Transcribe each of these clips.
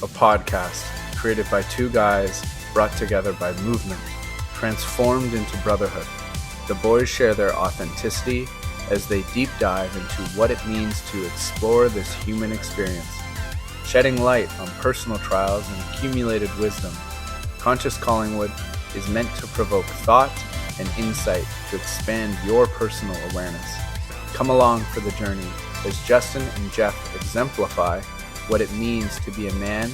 a podcast created by two guys brought together by movement, transformed into brotherhood. The boys share their authenticity as they deep dive into what it means to explore this human experience. Shedding light on personal trials and accumulated wisdom, Conscious Collingwood is meant to provoke thought and insight to expand your personal awareness. Come along for the journey as Justin and Jeff exemplify what it means to be a man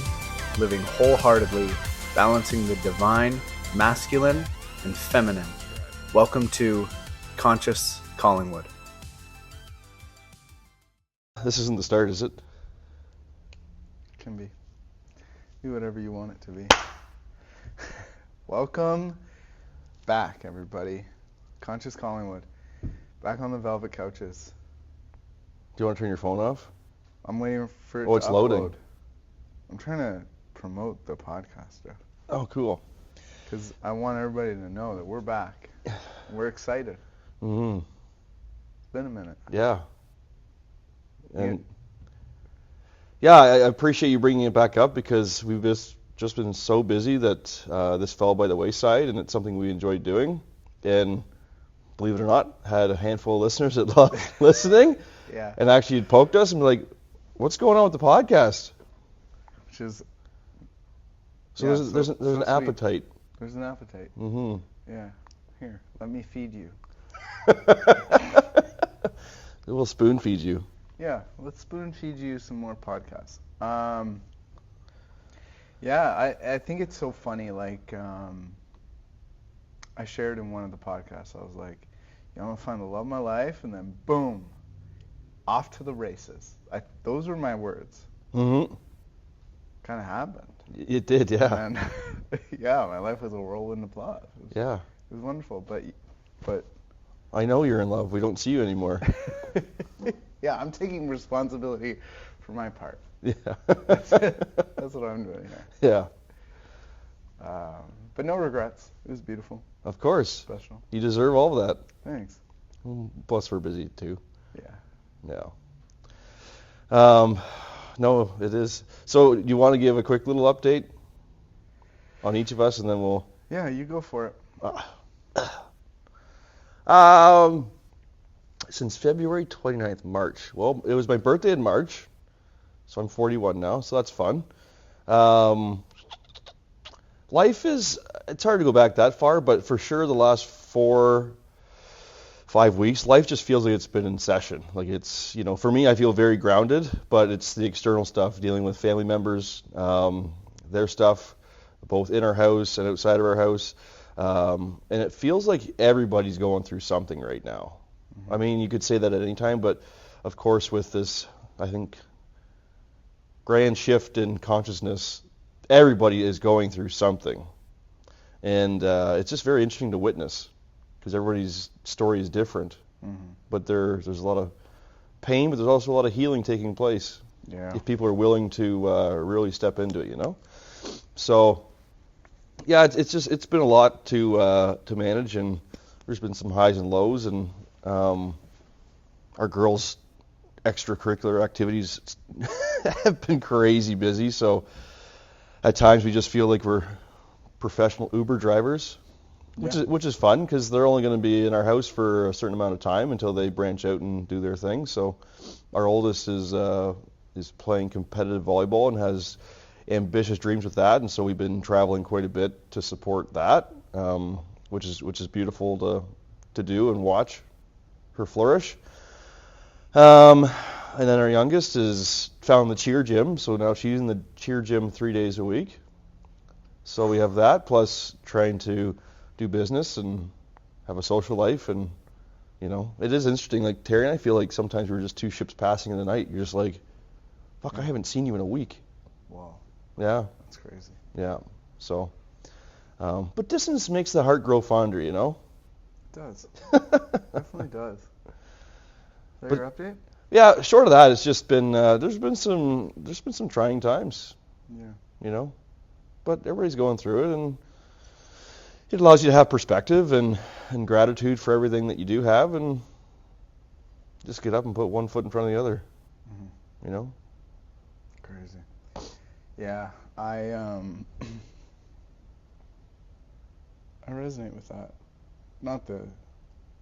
living wholeheartedly, balancing the divine, masculine, and feminine. Welcome to Conscious Collingwood. This isn't the start, is it? Can be. Be whatever you want it to be. Welcome back, everybody. Conscious Collingwood. Back on the velvet couches. Do you want to turn your phone off? I'm waiting for it Oh, it's to upload. loading. I'm trying to promote the podcast, Jeff. Oh, cool. Because I want everybody to know that we're back. We're excited. Mm-hmm. It's been a minute. Yeah. And yeah, I appreciate you bringing it back up because we've just been so busy that this fell by the wayside, and it's something we enjoyed doing. And believe it or not, had a handful of listeners that loved listening. Yeah. And actually had poked us and be like, what's going on with the podcast? Which is... So yeah, there's an sweet. appetite. There's an appetite. Mm-hmm. Yeah. Here, let me feed you. We'll spoon feed you. Yeah, let's spoon feed you some more podcasts. Yeah, I think it's so funny. Like, I shared in one of the podcasts, I was like, I'm going to find the love of my life, and then boom, off to the races. Those were my words. Mm-hmm. Kind of happened. It did, yeah. And yeah, my life was a whirlwind applause. Yeah. It was wonderful, but I know you're in love. We don't see you anymore. yeah, I'm taking responsibility for my part. Yeah. That's what I'm doing here. Yeah. But no regrets. It was beautiful. Of course. Special. You deserve all of that. Thanks. Plus, we're busy too. Yeah. No. No, it is. So, do you want to give a quick little update on each of us, and then we'll... Yeah, you go for it. Since February 29th, March. Well, it was my birthday in March, so I'm 41 now, so that's fun. Life is, it's hard to go back that far, but for sure the last 4-5 weeks, life just feels like it's been in session. Like it's, for me, I feel very grounded, but it's the external stuff, dealing with family members, their stuff, both in our house and outside of our house. And it feels like everybody's going through something right now. Mm-hmm. I mean, you could say that at any time, but of course with this, I think, grand shift in consciousness, everybody is going through something. And it's just very interesting to witness because everybody's story is different. Mm-hmm. But there's a lot of pain, but there's also a lot of healing taking place. Yeah. If people are willing to really step into it, So, yeah, it's been a lot to manage, and there's been some highs and lows, and our girls' extracurricular activities have been crazy busy. So at times we just feel like we're professional Uber drivers, which is fun because they're only going to be in our house for a certain amount of time until they branch out and do their thing. So our oldest is playing competitive volleyball and has ambitious dreams with that, and so we've been traveling quite a bit to support that, which is beautiful to do and watch her flourish. And then our youngest is found the cheer gym, so now she's in the cheer gym 3 days a week. So we have that, plus trying to do business and have a social life, and it is interesting. Like Terry and I feel like sometimes we're just two ships passing in the night. You're just like, fuck, I haven't seen you in a week. Wow. Yeah. That's crazy. Yeah. So, but distance makes the heart grow fonder, It does. Definitely does. Is that your update? Yeah. Short of that, it's just been there's been some trying times. Yeah. But everybody's going through it, and it allows you to have perspective and gratitude for everything that you do have, and just get up and put one foot in front of the other. Mm-hmm. You know? Crazy. Yeah, I resonate with that. Not the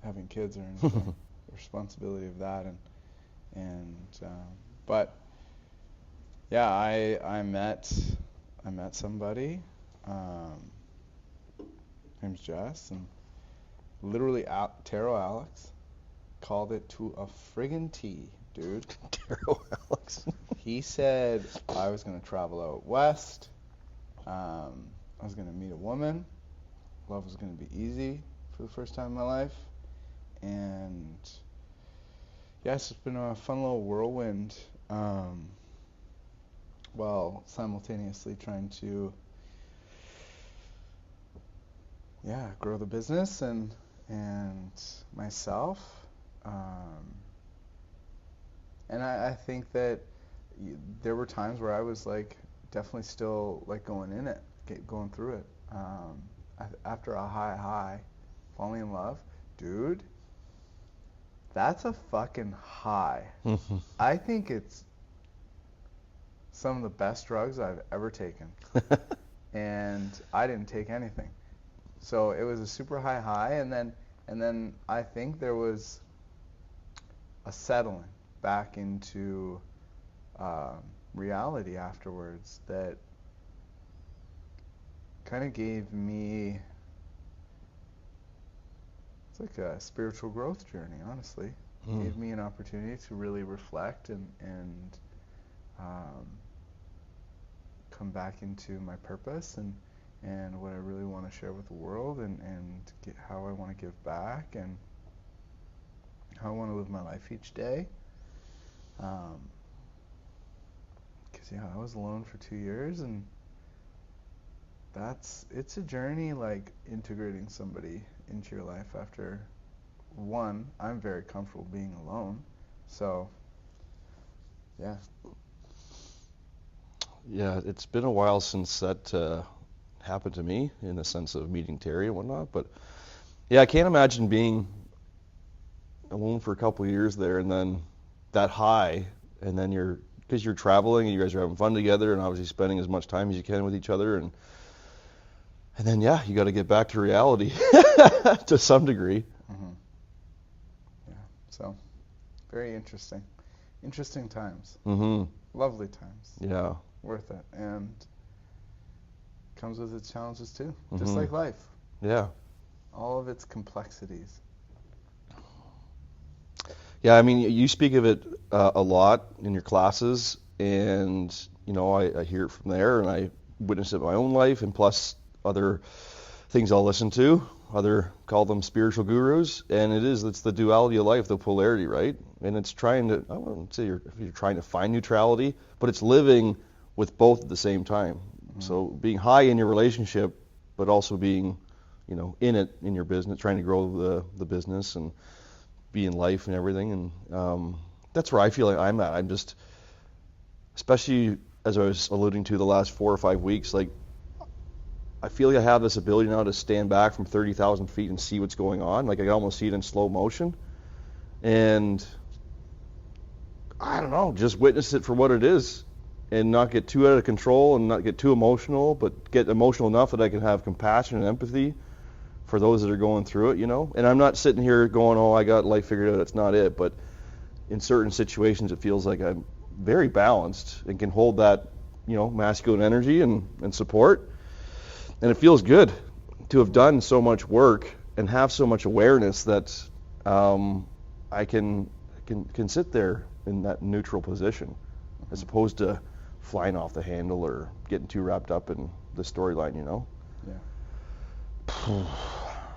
having kids or anything, the responsibility of that, and but yeah, I met somebody, um, name's Jess, and literally Taro Alex called it to a friggin' T, dude. Taro Alex. He said I was gonna travel out west. I was gonna meet a woman. Love was gonna be easy for the first time in my life, and yes, it's been a fun little whirlwind. While simultaneously trying to, grow the business and myself. Um, and I think that there were times where I was like definitely still like going in it, going through it. After a high, falling in love, dude, that's a fucking high. I think it's some of the best drugs I've ever taken. And I didn't take anything. So it was a super high, and then I think there was a settling back into reality afterwards that kind of gave me, it's like a spiritual growth journey, honestly. Gave me an opportunity to really reflect and come back into my purpose and what I really want to share with the world and get how I want to give back and how I want to live my life each day. Because I was alone for 2 years, and it's a journey, like integrating somebody into your life after one. I'm very comfortable being alone, so yeah. Yeah, it's been a while since that happened to me in the sense of meeting Terry and whatnot. But yeah, I can't imagine being alone for a couple of years there and then that high, and then because you're traveling and you guys are having fun together and obviously spending as much time as you can with each other, and then yeah, you got to get back to reality to some degree. Mm-hmm. Yeah, so very interesting times. Mm-hmm. Lovely times. Yeah. Worth it, and comes with its challenges too, just like life. Yeah. All of its complexities. Yeah, I mean, you speak of it a lot in your classes, and I hear it from there, and I witness it in my own life, and plus other things I'll listen to, call them spiritual gurus, and it's the duality of life, the polarity, right? And it's I wouldn't say you're trying to find neutrality, but it's living with both at the same time. Mm-hmm. So being high in your relationship, but also being, in it in your business, trying to grow the business and be in life and everything. And that's where I feel like I'm at. I'm just, especially as I was alluding to the last 4 or 5 weeks, like I feel like I have this ability now to stand back from 30,000 feet and see what's going on. Like I can almost see it in slow motion. And I don't know, just witness it for what it is and not get too out of control and not get too emotional, but get emotional enough that I can have compassion and empathy for those that are going through it, And I'm not sitting here going, oh, I got life figured out. That's not it. But in certain situations, it feels like I'm very balanced and can hold that, masculine energy and support. And it feels good to have done so much work and have so much awareness that I can sit there in that neutral position, as opposed to flying off the handle or getting too wrapped up in the storyline, Yeah.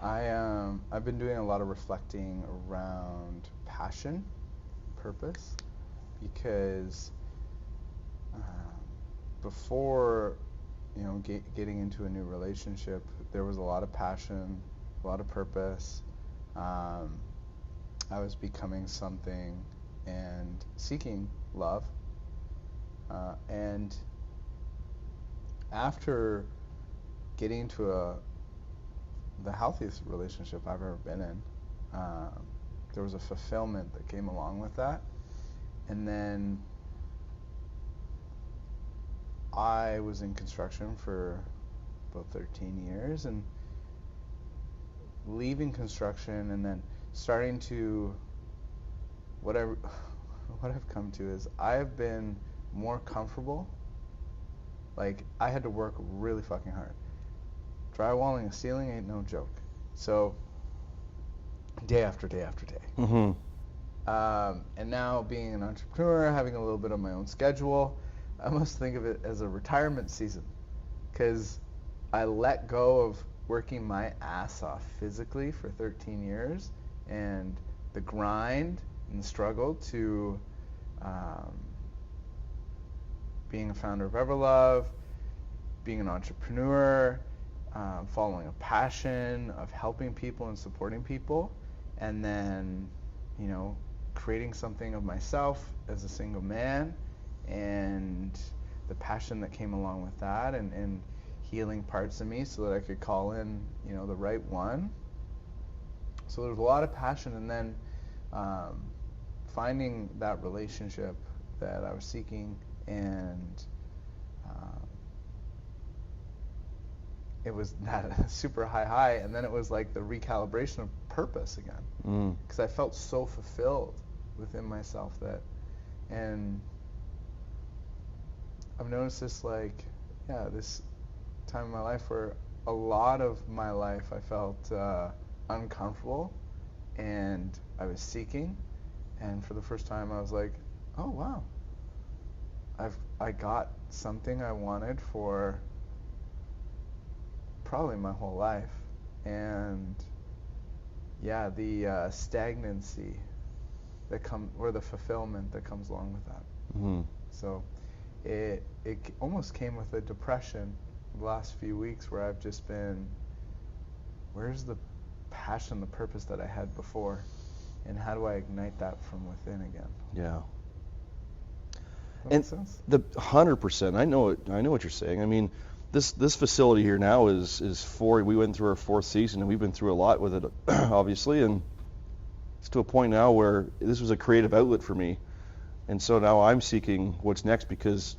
I've been doing a lot of reflecting around passion, purpose, because before getting into a new relationship, there was a lot of passion, a lot of purpose. I was becoming something and seeking love. And after getting into the healthiest relationship I've ever been in, there was a fulfillment that came along with that. And then I was in construction for about 13 years, and leaving construction and then starting to what I've come to is I've been more comfortable. Like, I had to work really fucking hard. Drywalling a ceiling ain't no joke. So day after day after day. And now being an entrepreneur, having a little bit of my own schedule, I almost think of it as a retirement season, because I let go of working my ass off physically for 13 years, and the grind and the struggle to being a founder of Everlove, being an entrepreneur, following a passion of helping people and supporting people, and then, you know, creating something of myself as a single man, and the passion that came along with that, and healing parts of me so that I could call in, you know, the right one. So there's a lot of passion, and then finding that relationship that I was seeking, and it was that super high, and then it was like the recalibration of purpose again, because I felt so fulfilled within myself that, and I've noticed this, like, this time in my life where a lot of my life I felt uncomfortable, and I was seeking, and for the first time I was like, oh wow, I got something I wanted for probably my whole life. And the stagnancy that or the fulfillment that comes along with that. So it almost came with a depression the last few weeks, where I've just been, where's the passion, the purpose that I had before, and how do I ignite that from within again? Yeah. Does that make sense? The 100%. I know what you're saying. I mean, this facility here now is we went through our 4th season, and we've been through a lot with it, obviously, and it's to a point now where this was a creative outlet for me, and so now I'm seeking what's next, because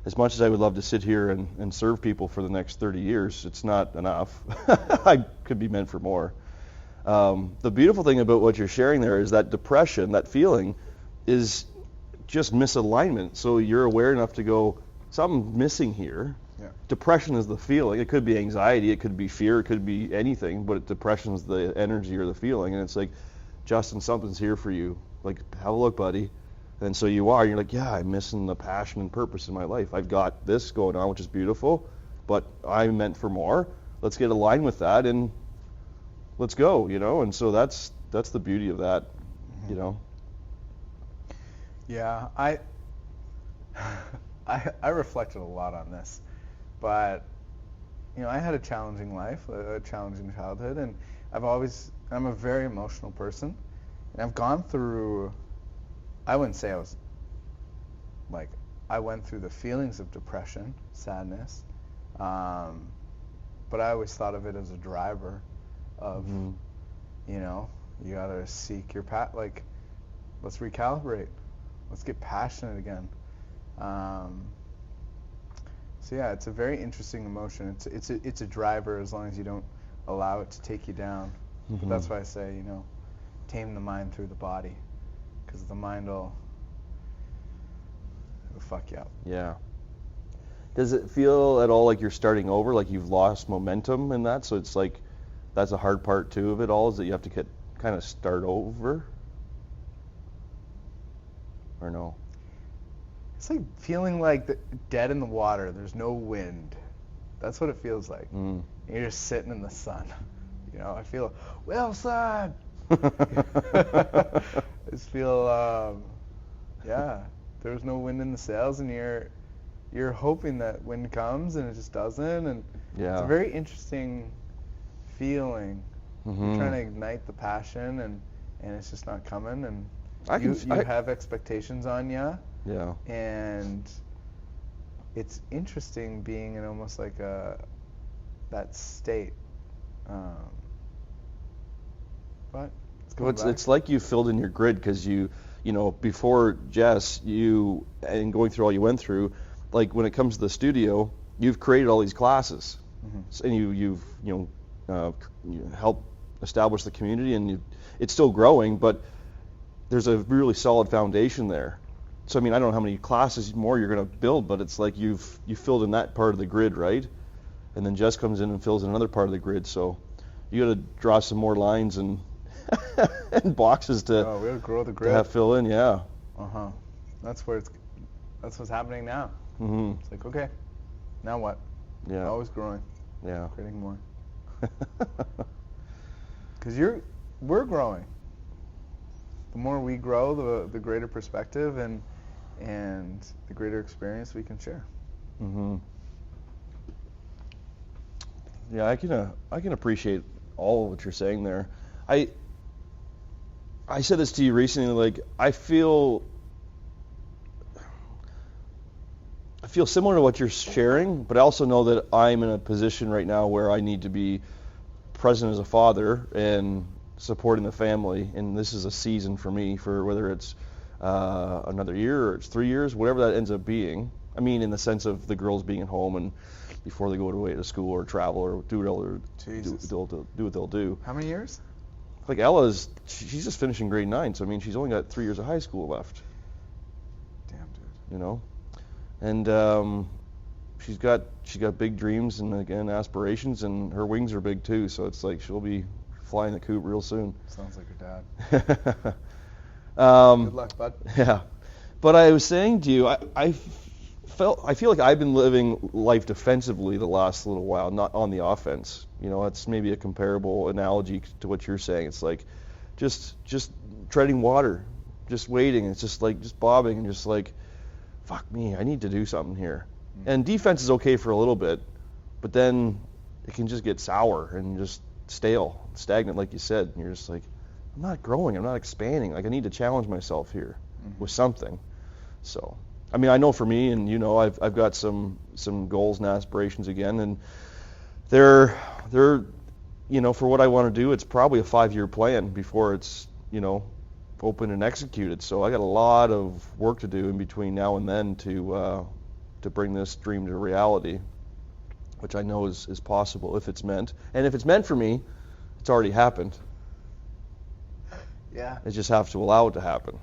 as much as I would love to sit here and serve people for the next 30 years, it's not enough. I could be meant for more. The beautiful thing about what you're sharing there is that depression, that feeling, is just misalignment. So you're aware enough to go, something's missing here. Yeah. Depression is the feeling. It could be anxiety, it could be fear, it could be anything, but depression is the energy or the feeling. And it's like, Justin, something's here for you. Like, have a look, buddy. And so you are, and you're like, yeah, I'm missing the passion and purpose in my life. I've got this going on, which is beautiful, but I'm meant for more. Let's get aligned with that, and let's go, you know? And so that's the beauty of that, you know? Yeah, I reflected a lot on this, but, you know, I had a challenging life, a challenging childhood, and I'm a very emotional person, and I've gone through, I wouldn't say I went through the feelings of depression, sadness, but I always thought of it as a driver of, you know, you gotta seek your path, like, let's recalibrate, let's get passionate again. So yeah, it's a very interesting emotion. It's a driver, as long as you don't allow it to take you down. But that's why I say, you know, tame the mind through the body, because the mind will fuck you up. Yeah. Does it feel at all like you're starting over, like you've lost momentum in that? So it's like, that's a hard part too of it all, is that you have to kind of start over? Or no? It's like feeling like dead in the water. There's no wind. That's what it feels like. You're just sitting in the sun. You know, I feel, Wilson! I just feel, there's no wind in the sails, and you're hoping that wind comes, and it just doesn't, and it's a very interesting feeling. You're trying to ignite the passion, and it's just not coming, and you have expectations on you. Yeah. And it's interesting being in almost like that state. But it's like you filled in your grid, because you know, before Jess, and going through all you went through, like when it comes to the studio, you've created all these classes, Mm-hmm. and you've you helped establish the community, and it's still growing, but there's a really solid foundation there. So I mean, I don't know how many classes more you're going to build, but it's like you filled in that part of the grid, right? And then Jess comes in and fills in another part of the grid. So you got to draw some more lines and and boxes we gotta grow the to grid. have fill in. Yeah. That's what's happening now. Mm-hmm. It's like, okay, now what? Yeah. Always growing, Yeah. creating more. Because we're growing. The more we grow, the greater perspective and the greater experience we can share. Mm-hmm. Yeah, I can appreciate all of what you're saying there. I said this to you recently. Like I feel similar to what you're sharing, but I also know that I'm in a position right now where I need to be present as a father and supporting the family. And this is a season for me, for whether it's another year or it's 3 years, whatever that ends up being. I mean, in the sense of the girls being at home and before they go away to school or travel or do what they'll do. How many years? Like she's just finishing grade 9, so I mean she's only got 3 years of high school left. Damn, dude. You know, and she's got big dreams and again aspirations, and her wings are big too. So it's like she'll be flying the coop real soon. Sounds like your dad. Good luck, bud. Yeah, but I was saying to you, I feel like I've been living life defensively the last little while, not on the offense. You know, that's maybe a comparable analogy to what you're saying. It's like just treading water, just waiting. It's just bobbing and just like, fuck me, I need to do something here. Mm-hmm. And defense is okay for a little bit, but then it can just get sour and just stale, stagnant, like you said. And you're just like, I'm not growing, I'm not expanding. Like I need to challenge myself here with something. So. I mean, I know for me, and you know, I've got some goals and aspirations again, and they're you know, for what I want to do, it's probably a 5-year plan before it's, you know, open and executed. So I got a lot of work to do in between now and then to bring this dream to reality, which I know is possible if it's meant. And if it's meant for me, it's already happened. Yeah. I just have to allow it to happen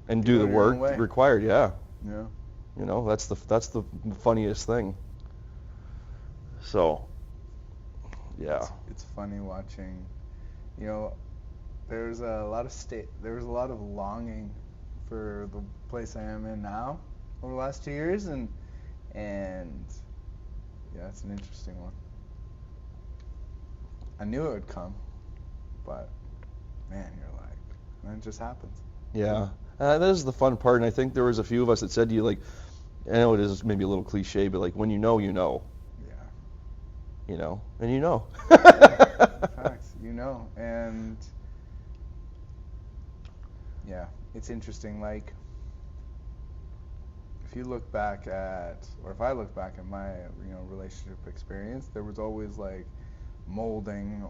and do the work required. Yeah. Yeah. You know, that's the funniest thing. So, yeah. It's funny watching, you know, there was a lot of longing for the place I am in now over the last 2 years, and yeah, it's an interesting one. I knew it would come, but man, you're like, and then it just happens. Yeah. That is the fun part, and I think there was a few of us that said to you, like, I know it is maybe a little cliche, but like, when you know, you know. Yeah. You know, and you know. Facts, you know, and yeah, it's interesting. Like, if you look back at, or if I look back at my, you know, relationship experience, there was always like molding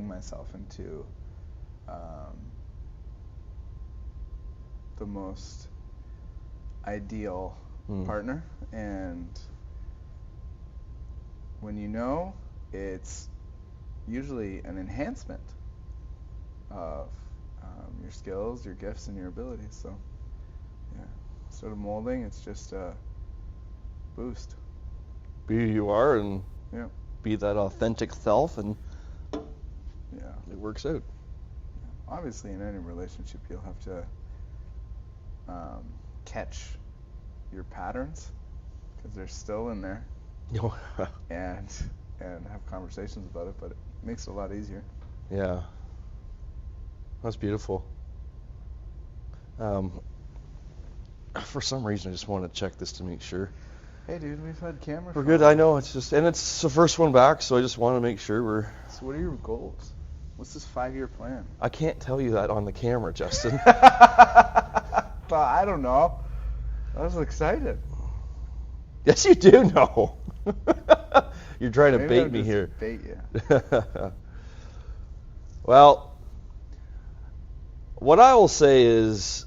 myself into the most ideal partner, and when you know, it's usually an enhancement of your skills, your gifts, and your abilities. So yeah, sort of molding, it's just a boost. Be who you are and be that authentic self, and it works out. Obviously, in any relationship, you'll have to catch your patterns because they're still in there, and have conversations about it. But it makes it a lot easier. Yeah, that's beautiful. For some reason, I just want to check this to make sure. Hey, dude, we've had camera. We're good. I know it's the first one back, so I just want to make sure we're. So, what are your goals? What's this 5-year plan? I can't tell you that on the camera, Justin. But I don't know. I was excited. Yes, you do know. You're trying to bait me here. Bait you. Well, what I will say is,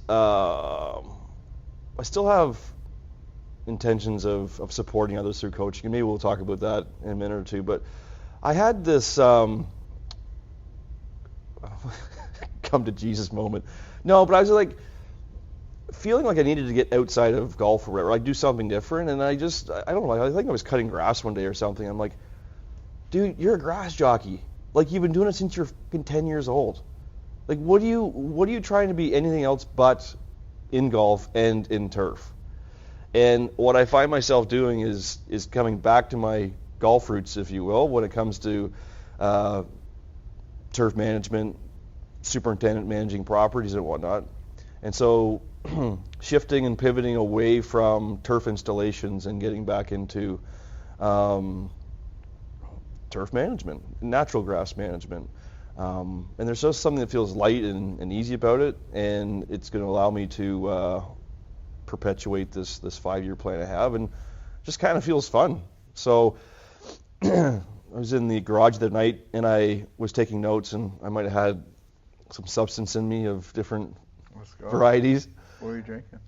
I still have intentions of supporting others through coaching, and maybe we'll talk about that in a minute or two. But I had this come to Jesus moment. No, but I was like feeling like I needed to get outside of golf or whatever, like do something different. And I don't know, I think I was cutting grass one day or something. I'm like, dude, you're a grass jockey. Like, you've been doing it since you're fucking 10 years old. Like, what are you trying to be anything else but in golf and in turf? And what I find myself doing is coming back to my golf roots, if you will, when it comes to turf management, superintendent managing properties and whatnot. And so shifting and pivoting away from turf installations and getting back into turf management, natural grass management. And there's just something that feels light and easy about it, and it's going to allow me to perpetuate this 5-year plan I have, and just kind of feels fun. So I was in the garage the other night, and I was taking notes, and I might have had some substance in me of different varieties. What are you drinking?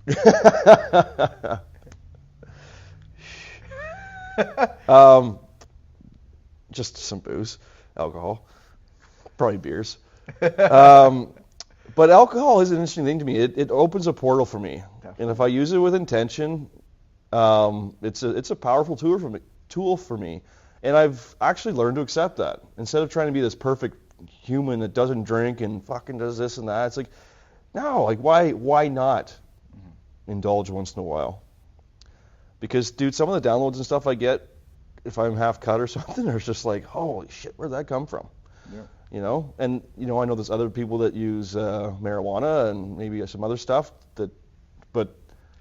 Just some booze, alcohol, probably beers. But alcohol is an interesting thing to me. It opens a portal for me, definitely. And if I use it with intention, it's a powerful tool for me. And I've actually learned to accept that. Instead of trying to be this perfect human that doesn't drink and fucking does this and that, it's like, no, like why not indulge once in a while? Because, dude, some of the downloads and stuff I get, if I'm half cut or something, it's just like, holy shit, where'd that come from? Yeah. You know, and I know there's other people that use marijuana and maybe some other stuff but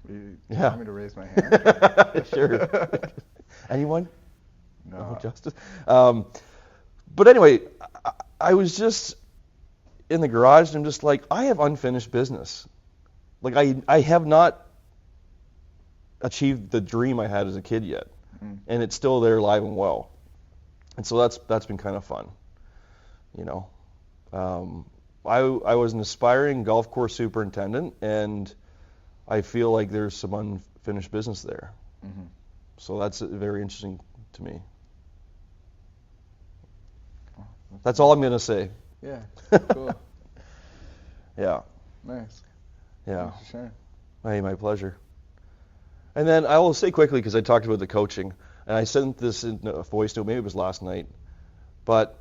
you yeah. Want me to raise my hand? Sure. Anyone? No. Justice. But anyway, I was just in the garage and I'm just like, I have unfinished business. Like I have not achieved the dream I had as a kid yet, and it's still there, alive and well. And so that's been kind of fun. You know, I was an aspiring golf course superintendent, and I feel like there's some unfinished business there. Mm-hmm. So that's very interesting to me. That's all I'm going to say. Yeah, cool. Yeah. Nice. Yeah. Thanks for sharing. Hey, my pleasure. And then I will say quickly, because I talked about the coaching, and I sent this in a voice note, maybe it was last night, but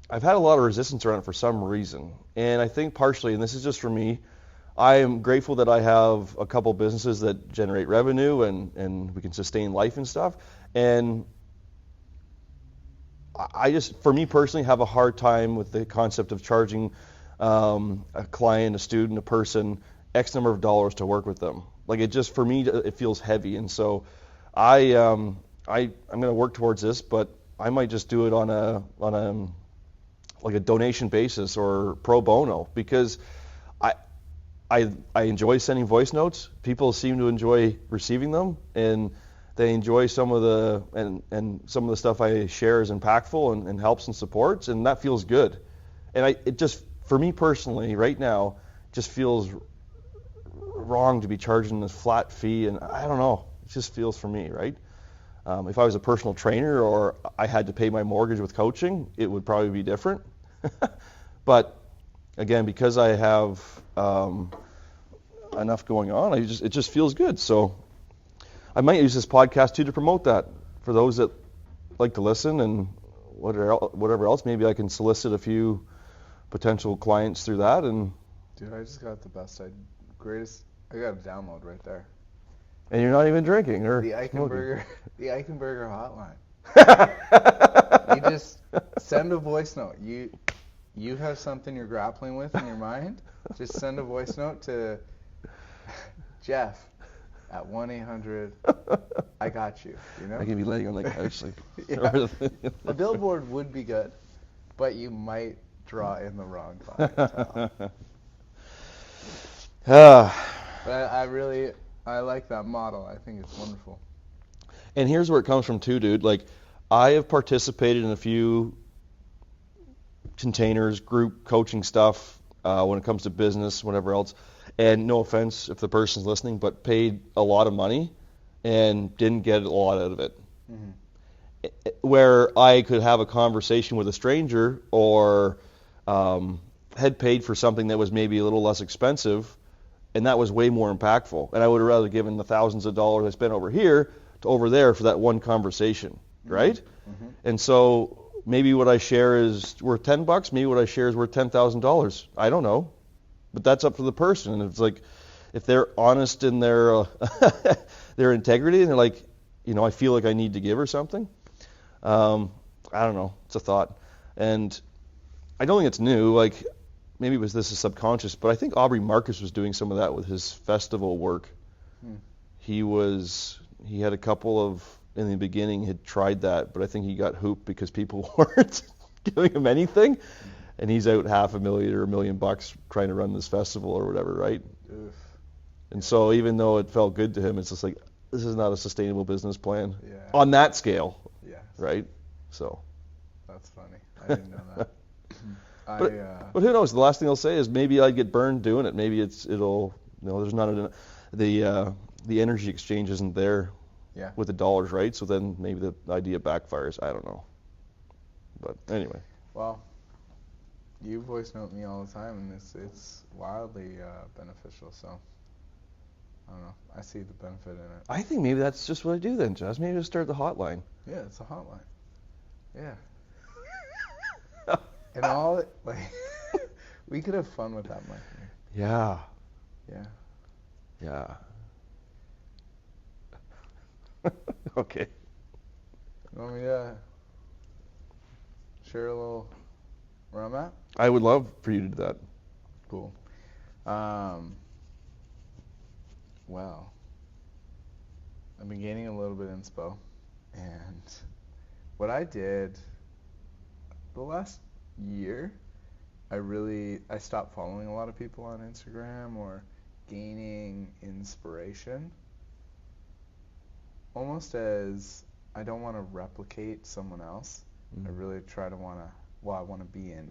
I've had a lot of resistance around it for some reason. And I think partially, and this is just for me, I am grateful that I have a couple businesses that generate revenue and we can sustain life and stuff. And I just, for me personally, have a hard time with the concept of charging a client, a student, a person, X number of dollars to work with them. Like, it just, for me, it feels heavy. And so I'm going to work towards this, but I might just do it on a like a donation basis or pro bono, because I enjoy sending voice notes. People seem to enjoy receiving them, and they enjoy some of the and some of the stuff I share is impactful and helps and supports, and that feels good. And it just, for me personally, right now, just feels wrong to be charging this flat fee, and I don't know. It just feels for me, right? If I was a personal trainer or I had to pay my mortgage with coaching, it would probably be different. But again, because I have enough going on, it just feels good. So I might use this podcast too to promote that for those that like to listen, and whatever else. Maybe I can solicit a few potential clients through that. And dude, I just got the greatest. I got a download right there. And you're not even drinking, or the Eichenberger hotline. You just send a voice note. You have something you're grappling with in your mind. Just send a voice note to Jeff at 1-800. I got you. You know. I can be laying on the couch like. Yeah. A billboard would be good, but you might draw in the wrong clientele. But I like that model. I think it's wonderful. And here's where it comes from too, dude. Like, I have participated in a few containers, group coaching stuff when it comes to business, whatever else. and no offense if the person's listening, but paid a lot of money and didn't get a lot out of it. Mm-hmm. Where I could have a conversation with a stranger or had paid for something that was maybe a little less expensive, and that was way more impactful. And I would have rather given the thousands of dollars I spent over here to over there for that one conversation, right? Mm-hmm. And so maybe what I share is worth $10, maybe what I share is worth $10,000. I don't know, but that's up to the person. And it's like, if they're honest in their their integrity, and they're like, I feel like I need to give her something. I don't know. It's a thought, and I don't think it's new. Like, maybe this is subconscious, but I think Aubrey Marcus was doing some of that with his festival work. He had a couple of, in the beginning, had tried that, but I think he got hooped because people weren't giving him anything, and he's out $500,000 or $1 million trying to run this festival or whatever, right? Oof. And so even though it felt good to him, it's just like, this is not a sustainable business plan Yeah. on that scale, Yes. right? So. That's funny. I didn't know that. But who knows? The last thing I'll say is maybe I'd get burned doing it. Maybe it'll there's not the energy exchange isn't there with the dollars, right? So then maybe the idea backfires. I don't know. But anyway. Well, you voice note me all the time, and it's wildly beneficial. So I don't know. I see the benefit in it. I think maybe that's just what I do then, Jess. Maybe just start the hotline. Yeah, it's a hotline. Yeah. And all it, like, we could have fun with that, Mike. Yeah. Yeah. Yeah. Okay. You want me to share a little where I'm at? I would love for you to do that. Cool. Well, I've been gaining a little bit of inspo, and what I did the last year, I stopped following a lot of people on Instagram or gaining inspiration, almost as I don't want to replicate someone else. I really try to I want to be in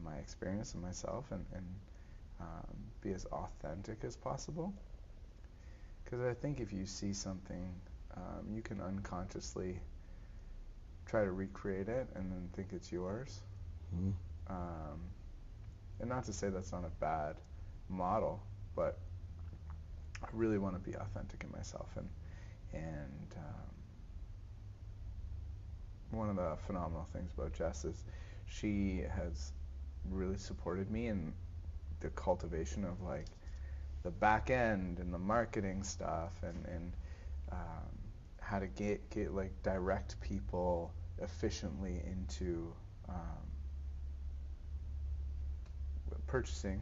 my experience and myself, and be as authentic as possible. Because I think if you see something, you can unconsciously try to recreate it and then think it's yours. Mm-hmm. And not to say that's not a bad model, but I really want to be authentic in myself. And one of the phenomenal things about Jess is she has really supported me in the cultivation of like the back end and the marketing stuff, and how to get like direct people efficiently into purchasing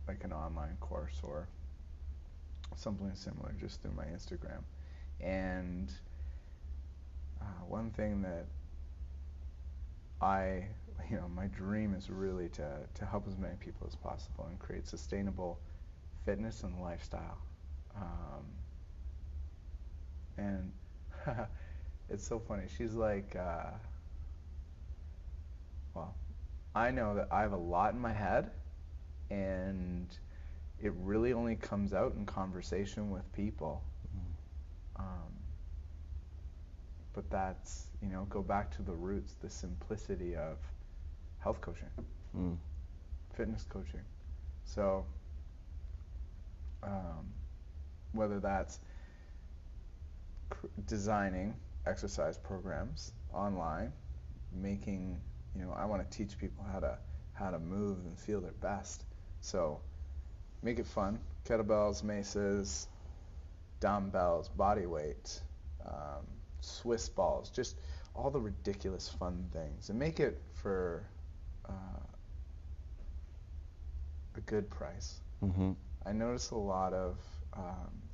like an online course or something similar just through my Instagram. And one thing that my dream is really to help as many people as possible and create sustainable fitness and lifestyle. And it's so funny. She's like, well, I know that I have a lot in my head, and it really only comes out in conversation with people. But that's, go back to the roots, the simplicity of health coaching, fitness coaching. So whether that's designing exercise programs online, making, I want to teach people how to move and feel their best. So make it fun. Kettlebells, maces, dumbbells, body weight, Swiss balls, just all the ridiculous fun things, and make it for a good price. I notice a lot of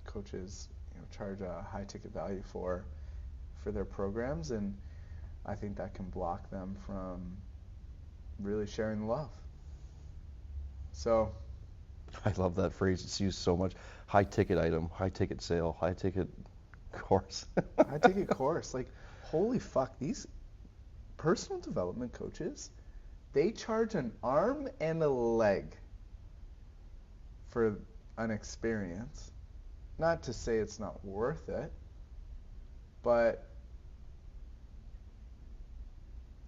coaches charge a high ticket value for their programs, and I think that can block them from really sharing the love. So I love that phrase. It's used so much. High ticket item, high ticket sale, high ticket course. High ticket course. Like, holy fuck, these personal development coaches, they charge an arm and a leg for an experience. Not to say it's not worth it, but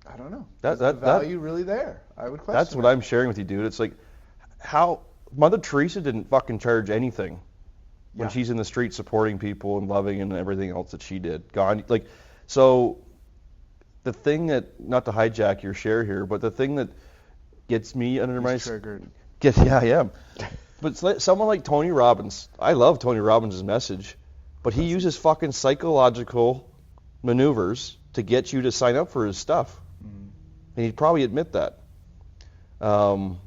I don't know. Is the value really there? I would question That's what I'm sharing with you, dude. It's like, how Mother Teresa didn't fucking charge anything when she's in the street supporting people and loving and everything else that she did. So the thing that, not to hijack your share here, but the thing that gets me under my triggered. I am. But it's like someone like Tony Robbins. I love Tony Robbins' message, but he uses fucking psychological maneuvers to get you to sign up for his stuff. Mm-hmm. And he'd probably admit that. And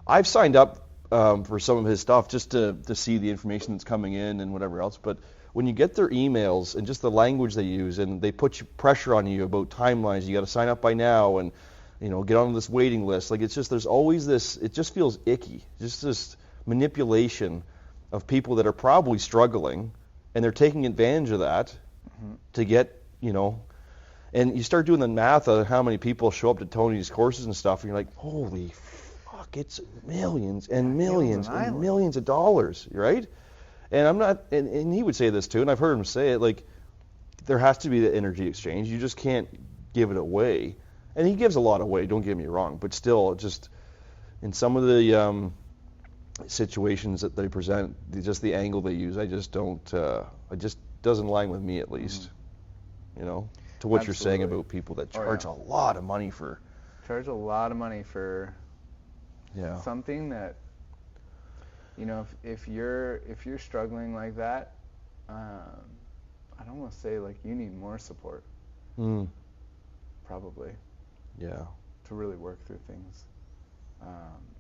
I've signed up for some of his stuff just to see the information that's coming in and whatever else. But when you get their emails and just the language they use, and they put pressure on you about timelines, you got to sign up by now, and get on this waiting list. Like, it's just, there's always this, it just feels icky. Just this manipulation of people that are probably struggling, and they're taking advantage of that to get, and you start doing the math of how many people show up to Tony's courses and stuff, and you're like, holy fuck, it's millions and millions and millions of dollars, right? And I'm not, and he would say this too, and I've heard him say it, like, there has to be the energy exchange. You just can't give it away. And he gives a lot away, don't get me wrong, but still, just in some of the situations that they present, just the angle they use, I just don't, it just doesn't align with me, at least, to what you're saying about people that charge a lot of money for. Charge a lot of money for something that, if you're struggling like that, I'd almost say, like, you need more support. Probably. Yeah. To really work through things.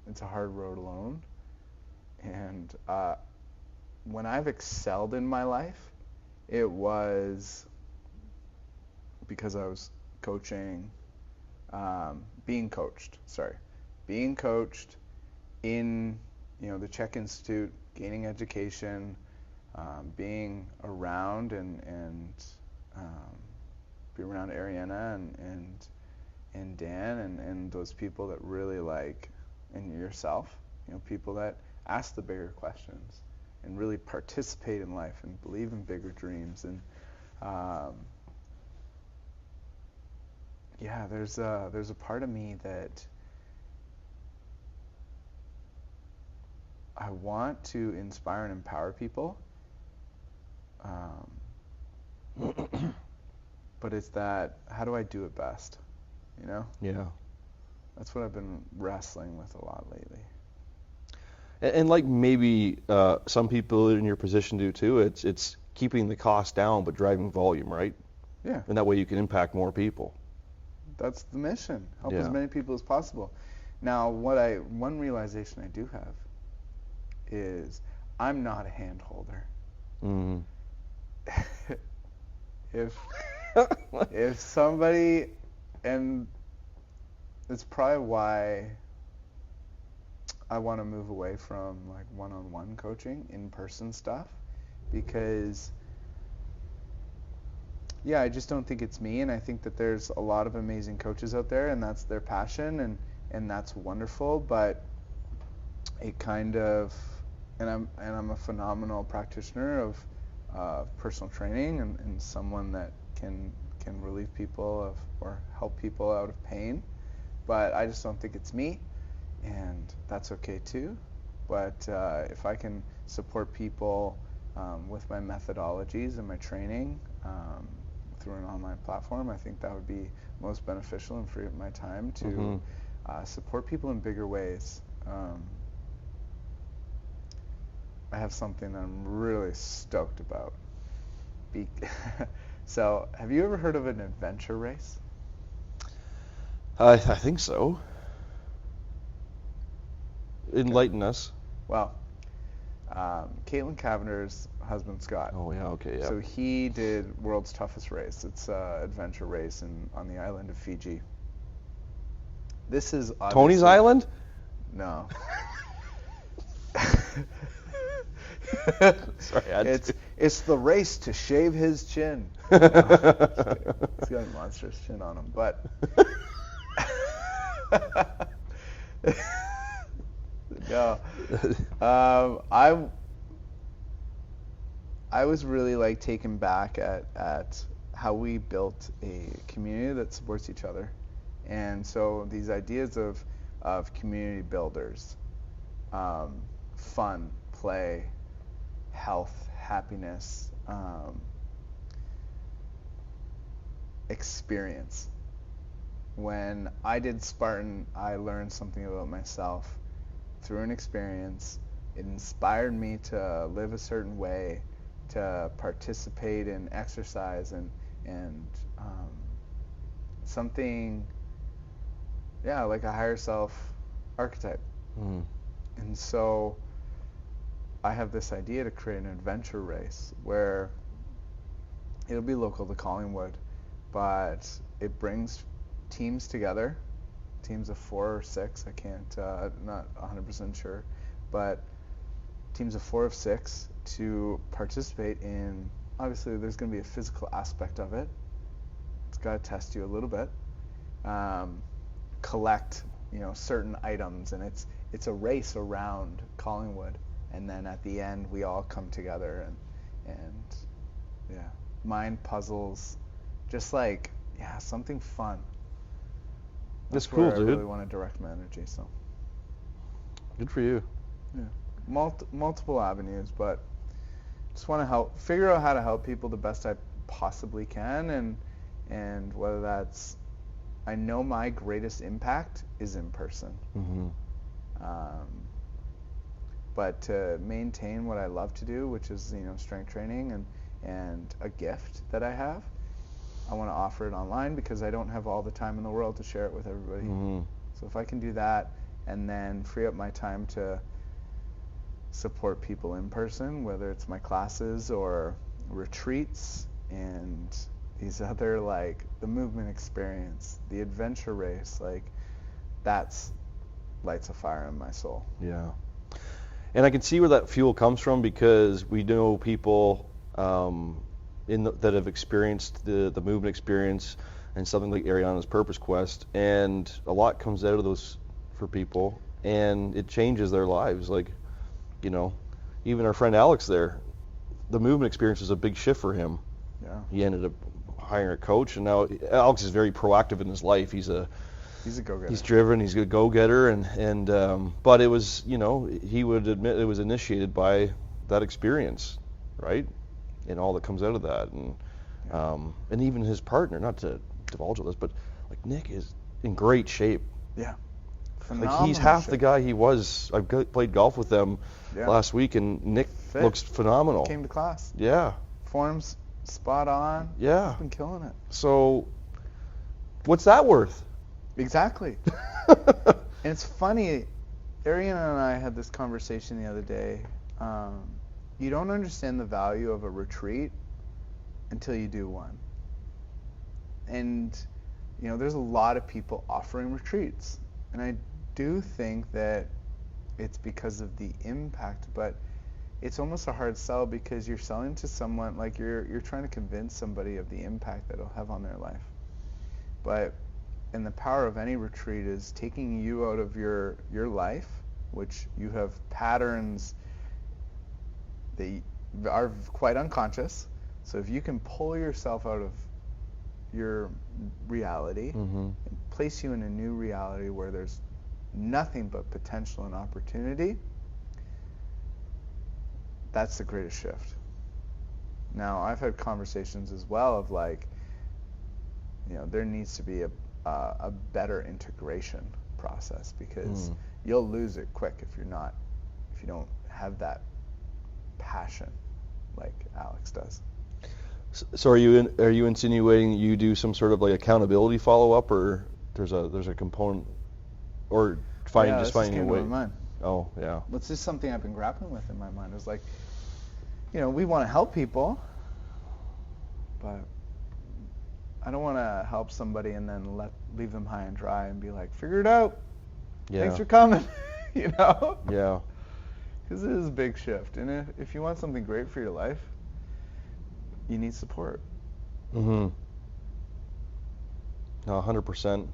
It's a hard road alone. And when I've excelled in my life, it was because I was coaching, being coached in, the Czech Institute, gaining education, being around and be around Ariana and Dan and those people that really and yourself, people that ask the bigger questions and really participate in life and believe in bigger dreams. And there's a part of me that I want to inspire and empower people. But it's that, how do I do it best? Yeah. That's what I've been wrestling with a lot lately. And like maybe some people in your position do too, it's keeping the cost down but driving volume, right? Yeah. And that way you can impact more people. That's the mission. Help as many people as possible. Now, one realization I do have is I'm not a hand holder. Mm-hmm. If somebody, and it's probably why I want to move away from like one-on-one coaching, in-person stuff, because I just don't think it's me, and I think that there's a lot of amazing coaches out there, and that's their passion, and that's wonderful, but it kind of, and I'm a phenomenal practitioner of personal training and someone that can relieve people or help people out of pain, but I just don't think it's me, and that's okay too. But if I can support people with my methodologies and my training through an online platform, I think that would be most beneficial and free up my time to support people in bigger ways. I have something I'm really stoked about. So, have you ever heard of an adventure race? I think so. Enlighten us. Well, Caitlin Cavender's husband, Scott. Oh, yeah, okay, yeah. So he did World's Toughest Race. It's an adventure race on the island of Fiji. This is Tony's Island? No. Sorry, it's the race to shave his chin. He's got a monstrous chin on him, but No. I was really like taken back at how we built a community that supports each other. And so these ideas of community builders, fun, play, health, happiness, experience. When I did Spartan, I learned something about myself through an experience. It inspired me to live a certain way, to participate in exercise and something, yeah, like a higher self archetype. And so I have this idea to create an adventure race where it'll be local to Collingwood, but it brings teams together, teams of 4 or 6, I can't, not 100% sure, but teams of 4 or 6 to participate in, obviously there's going to be a physical aspect of it. It's got to test you a little bit. Collect, certain items, and it's a race around Collingwood, and then at the end we all come together and yeah, mind puzzles, just like, yeah, something fun. That's cool, where dude. I really want to direct my energy, so. Good for you. Yeah, multiple avenues, but just want to figure out how to help people the best I possibly can, and whether that's, I know my greatest impact is in person. But to maintain what I love to do, which is strength training and a gift that I have, I want to offer it online because I don't have all the time in the world to share it with everybody. So if I can do that and then free up my time to support people in person, whether it's my classes or retreats and these other, like the movement experience, the adventure race, like that's lights a fire in my soul. Yeah. And I can see where that fuel comes from because we know people that have experienced the movement experience and something like Ariana's Purpose Quest, and a lot comes out of those for people, and it changes their lives. Like, even our friend Alex there, the movement experience was a big shift for him. Yeah. He ended up hiring a coach, and now Alex is very proactive in his life. He's a go-getter. He's driven. He's a go-getter, and but it was, he would admit it was initiated by that experience, right? And all that comes out of that, and even his partner. Not to divulge all this, but like Nick is in great shape. Yeah. Phenomenal like he's half shape. The guy he was. I played golf with them last week, and Nick looks phenomenal. Came to class. Yeah. Form's spot on. Yeah. He's been killing it. So, what's that worth? Exactly. And it's funny, Ariana and I had this conversation the other day. You don't understand the value of a retreat until you do one. And, there's a lot of people offering retreats. And I do think that it's because of the impact, but it's almost a hard sell because you're selling to someone, like you're trying to convince somebody of the impact that it'll have on their life. But and the power of any retreat is taking you out of your life, which you have patterns that are quite unconscious. So if you can pull yourself out of your reality and place you in a new reality where there's nothing but potential and opportunity, that's the greatest shift. Now, I've had conversations as well of like, there needs to be a better integration process because you'll lose it quick if you don't have that passion like Alex does. So are you insinuating you do some sort of like accountability follow up, or there's a component, or finding a way? In my mind. Oh yeah. It's just something I've been grappling with in my mind. It's like, we want to help people, but I don't want to help somebody and then leave them high and dry and be like, figure it out. Yeah. Thanks for coming. Yeah. Because it is a big shift, and if you want something great for your life, you need support. No, 100%.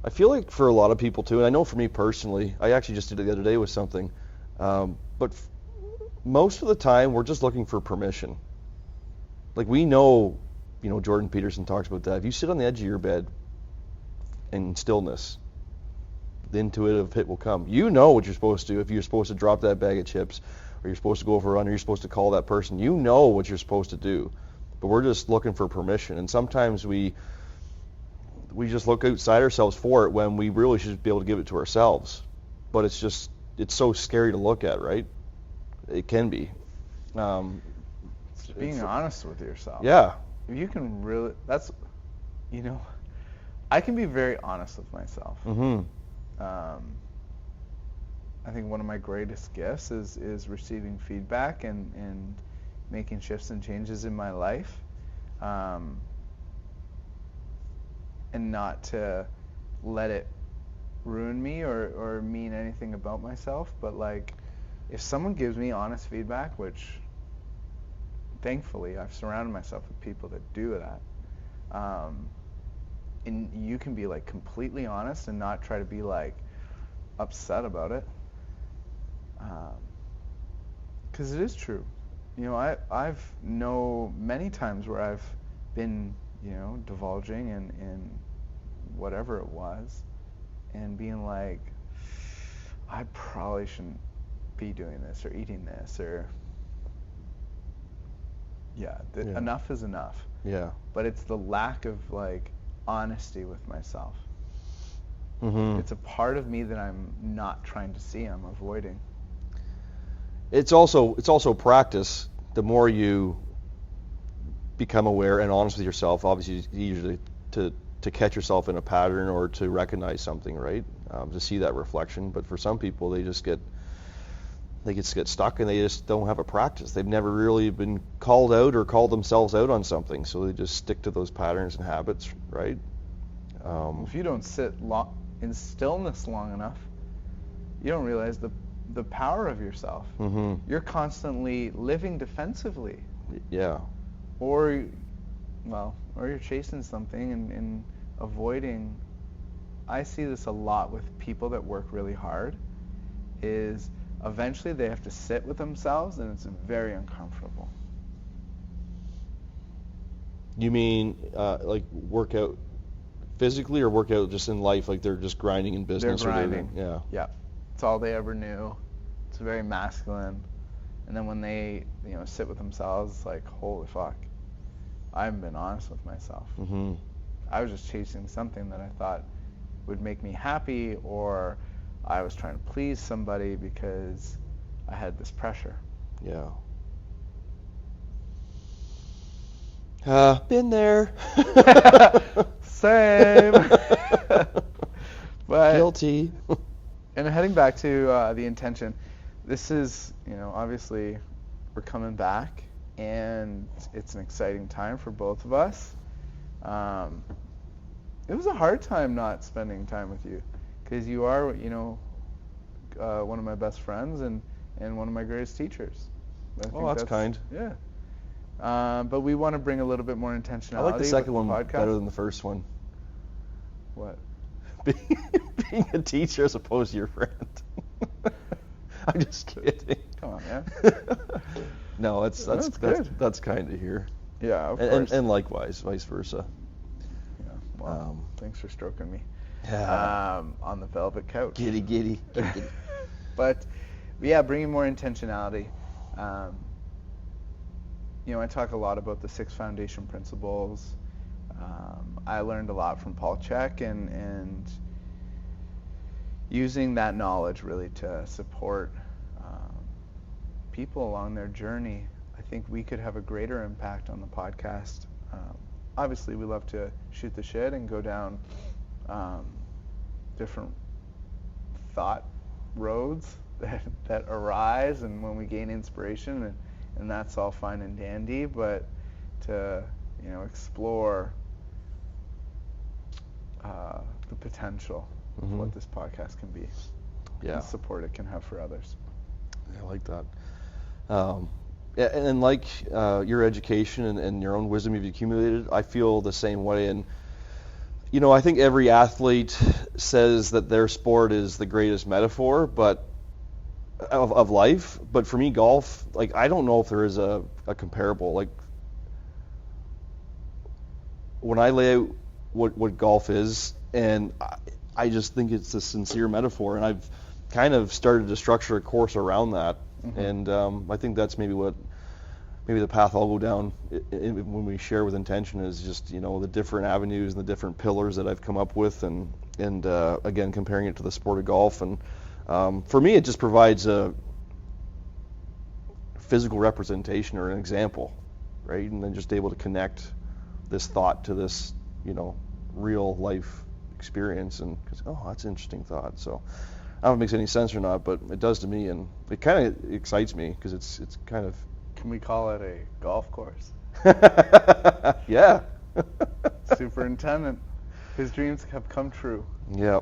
I feel like for a lot of people too, and I know for me personally, I actually just did it the other day with something, but most of the time we're just looking for permission. Like we know, Jordan Peterson talks about that. If you sit on the edge of your bed in stillness, the intuitive hit will come. You know what you're supposed to do. If you're supposed to drop that bag of chips, or you're supposed to go for a run, or you're supposed to call that person, you know what you're supposed to do. But we're just looking for permission, and sometimes we just look outside ourselves for it when we really should be able to give it to ourselves. But it's so scary to look at, right? It can be. It's being honest with yourself. Yeah. If you can really, I can be very honest with myself. Mm-hmm. I think one of my greatest gifts is receiving feedback and making shifts and changes in my life, and not to let it ruin me or mean anything about myself. But like, if someone gives me honest feedback, which thankfully I've surrounded myself with people that do that, and you can be like completely honest and not try to be like upset about it, because it is true. I've know many times where I've been divulging in whatever it was and being like, I probably shouldn't be doing this or eating this, or enough is enough. Yeah. But it's the lack of like honesty with myself. Mm-hmm. It's a part of me that I'm not trying to see, I'm avoiding. It's also practice. The more you become aware and honest with yourself, obviously it's easier to catch yourself in a pattern or to recognize something, right? To see that reflection. But for some people, they get stuck and they just don't have a practice. They've never really been called out or called themselves out on something, so they just stick to those patterns and habits, right? If you don't sit in stillness long enough, you don't realize the power of yourself. Mm-hmm. You're constantly living defensively. Yeah. Or you're chasing something and avoiding. I see this a lot with people that work really hard, is eventually they have to sit with themselves, and it's very uncomfortable. You mean like work out physically, or work out just in life, like they're just grinding in business? They're grinding. Yeah. Yeah. It's all they ever knew. It's very masculine. And then when they, sit with themselves, it's like, holy fuck, I haven't been honest with myself. Mm-hmm. I was just chasing something that I thought would make me happy, or I was trying to please somebody because I had this pressure. Yeah. Been there. Same. But guilty. And heading back to the intention, this is, obviously we're coming back, and it's an exciting time for both of us. It was a hard time not spending time with you, because you are, one of my best friends and one of my greatest teachers. Oh, that's kind. Yeah. But we want to bring a little bit more intentionality. I like the second one podcast. better than the first one. What? Being a teacher as opposed to your friend. I'm just kidding. Come on, man. No, that's kind to hear. Yeah, of course. And likewise, vice versa. Yeah. Well, thanks for stroking me. Yeah. On the velvet couch. Giddy. But yeah, bringing more intentionality. I talk a lot about the 6 foundation principles. I learned a lot from Paul Chek and using that knowledge really to support people along their journey. I think we could have a greater impact on the podcast. Obviously, we love to shoot the shit and go down different thought roads that arise, and when we gain inspiration, and that's all fine and dandy, but to explore the potential of what this podcast can be, and support it can have for others. Yeah, I like that. Yeah, and like your education and your own wisdom you've accumulated, I feel the same way. And I think every athlete says that their sport is the greatest metaphor, but of life. But for me, golf, like, I don't know if there is a comparable. Like, when I lay out what golf is, and I just think it's a sincere metaphor, and I've kind of started to structure a course around that. And I think that's maybe the path I'll go down when we share with intention, is just, the different avenues and the different pillars that I've come up with, and again, comparing it to the sport of golf. And for me, it just provides a physical representation or an example, right? And then just able to connect this thought to this, real life experience, and that's an interesting thought. So I don't know if it makes any sense or not, but it does to me, and it kind of excites me because it's kind of. Can we call it a golf course? Yeah. Superintendent, his dreams have come true. Yeah,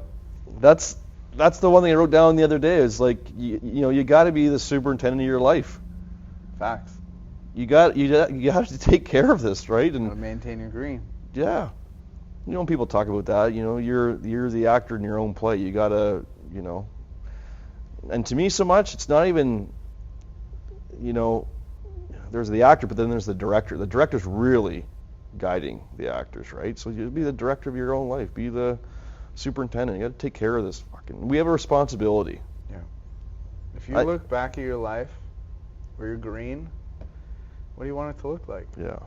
that's the one thing I wrote down the other day. Is like, you got to be the superintendent of your life. Facts. You got to take care of this, right? And maintain your green. Yeah. When people talk about that, you're the actor in your own play. You gotta, and to me, so much, it's not even, there's the actor, but then there's the director. The director's really guiding the actors, right? So you be the director of your own life. Be the superintendent. You got to take care of this we have a responsibility. Yeah. If you look back at your life, where you're green, what do you want it to look like? Yeah.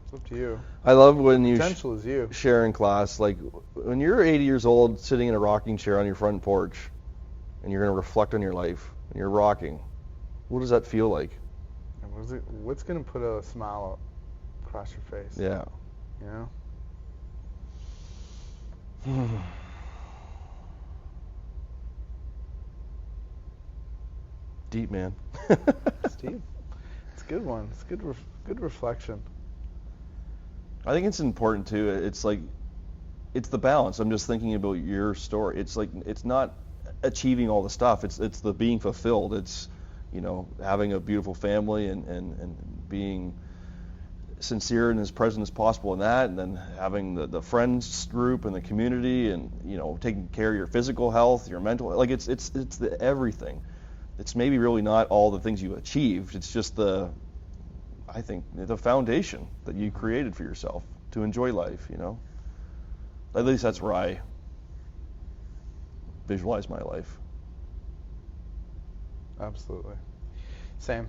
It's up to you. I love when you potential is you. Share in class, like when you're 80 years old, sitting in a rocking chair on your front porch, and you're going to reflect on your life, and you're rocking. What does that feel like? What's going to put a smile across your face? Yeah. Deep, man. It's deep. It's a good one. It's good reflection. I think it's important too. It's like, it's the balance. I'm just thinking about your story. It's like, it's not achieving all the stuff. It's the being fulfilled. It's, having a beautiful family and being sincere and as present as possible in that, and then having the friends group and the community, and taking care of your physical health, your mental, like it's the everything. It's maybe really not all the things you achieved. It's just I think the foundation that you created for yourself to enjoy life. At least that's where I visualize my life. Absolutely. Same.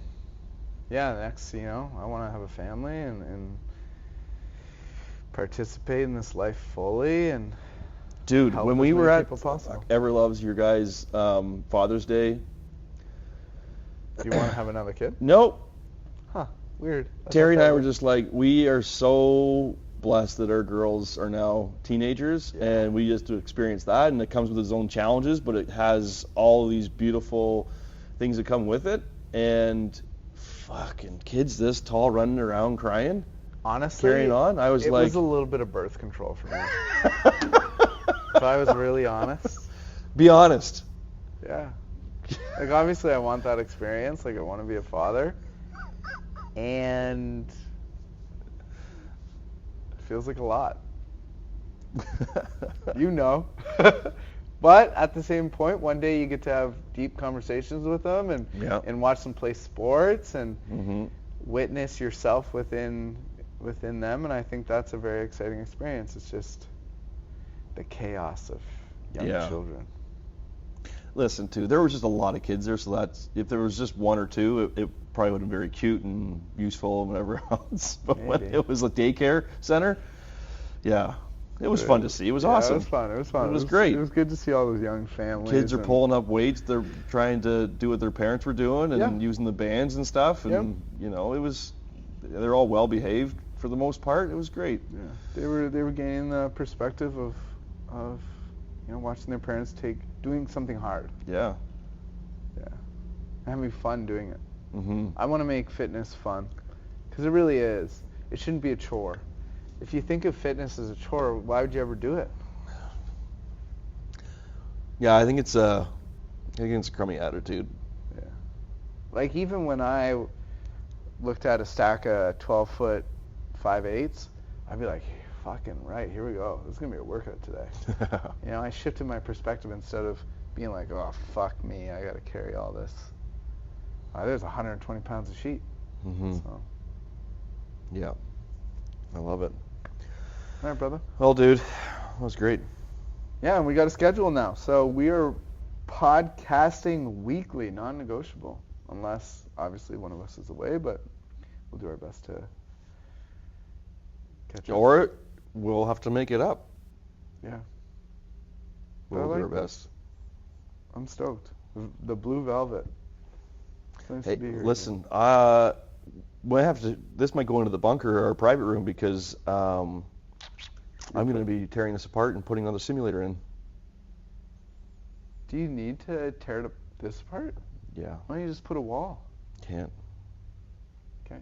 Yeah, next, I want to have a family and participate in this life fully, and dude, when we were at possible. Everlove's, your guys' Father's Day. Do you want to have another kid? Nope. Huh. Weird. Terry and I were just like, we are so blessed that our girls are now teenagers, and we just experience that, and it comes with its own challenges, but it has all these beautiful things that come with it. And fucking kids this tall running around crying, honestly, carrying on. I was it like, was a little bit of birth control for me. If I was really honest. Be honest. Yeah. Like, obviously I want that experience. Like, I want to be a father. And it feels like a lot. But at the same point, one day you get to have deep conversations with them and watch them play sports and witness yourself within them, and I think that's a very exciting experience. It's just the chaos of young children. Listen, there was just a lot of kids there, so that's, if there was just one or two, it probably would have been very cute and useful and whatever else. But when it was a daycare center, it was fun to see. It was awesome. It was fun. It was great. It was good to see all those young families. Kids are pulling up weights. They're trying to do what their parents were doing and using the bands and stuff. And they're all well behaved for the most part. It was great. Yeah, they were gaining the perspective of watching their parents doing something hard. Yeah. Yeah. Having fun doing it. Mm-hmm. I want to make fitness fun, because it really is. It shouldn't be a chore. If you think of fitness as a chore, why would you ever do it? Yeah, I think it's a crummy attitude. Yeah. Like, even when I looked at a stack of 12-foot 5/8s, I'd be like, fucking right, here we go. This is going to be a workout today. You know, I shifted my perspective instead of being like, oh, fuck me, I got to carry all this. There's 120 pounds of sheet. Mm-hmm. So. Yeah. I love it. All right, brother. Well, dude, that was great. Yeah, and we got a schedule now. So we are podcasting weekly, non-negotiable. Unless, obviously, one of us is away, but we'll do our best to catch up. Or we'll have to make it up. Yeah. We'll I do like our best. I'm stoked. The blue velvet. It's nice Hey, to be here. listen, this might go into the bunker or our private room because I'm going to be tearing this apart and putting another simulator in. Do you need to tear this apart? Yeah. Why don't you just put a wall? Can't. Okay.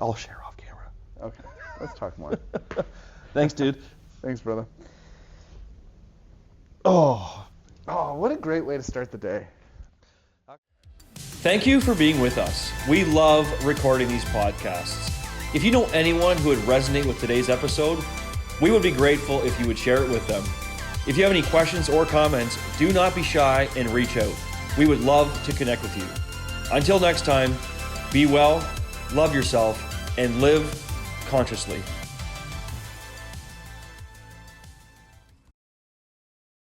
I'll share off camera. Okay. Let's talk more. Thanks, dude. Thanks, brother. Oh, what a great way to start the day. Thank you for being with us. We love recording these podcasts. If you know anyone who would resonate with today's episode, we would be grateful if you would share it with them. If you have any questions or comments, do not be shy and reach out. We would love to connect with you. Until next time, be well, love yourself, and live consciously.